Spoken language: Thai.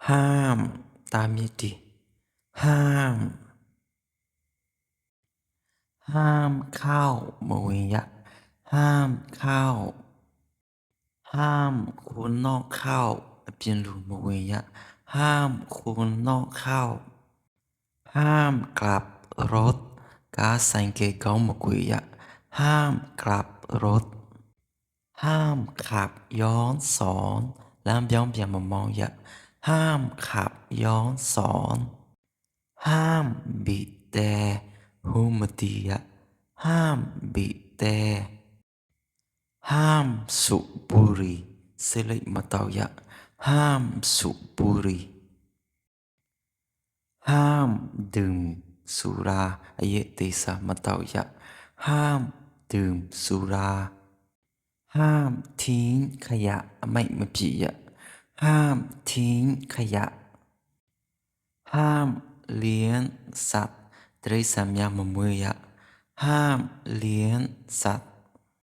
ห้ามตามนี้ดิห้ามห้ามเข้ามาเวียะห้ามเข้าห้ามคนนอกเข้าเปลี่ยนรูมาเวียะห้ามคนนอกเข้าห้ามกลับรถกาสังเกตเขามาคุยอะห้ามกลับรถห้ามขับย้อนสอนแล้วย้อนเบียมามองอย่าห้ามขับย้อนสอนห้ามบีบแต่หูมาดีอะห้ามบีบแต่ห้ามสูบบุหรี่เสลยมาเตายะห้ามสูบบุหรี่ห้ามดื่มสุราอายะเตสะมาเตายะห้ามดื่มสุราห้ามทิ้งขยะไม่มาจีอะห้ามทิ้งขยะห้ามเลี้ยงสัตว์เตรสามยามมะเมยะห้ามเลี้ยงสัตว์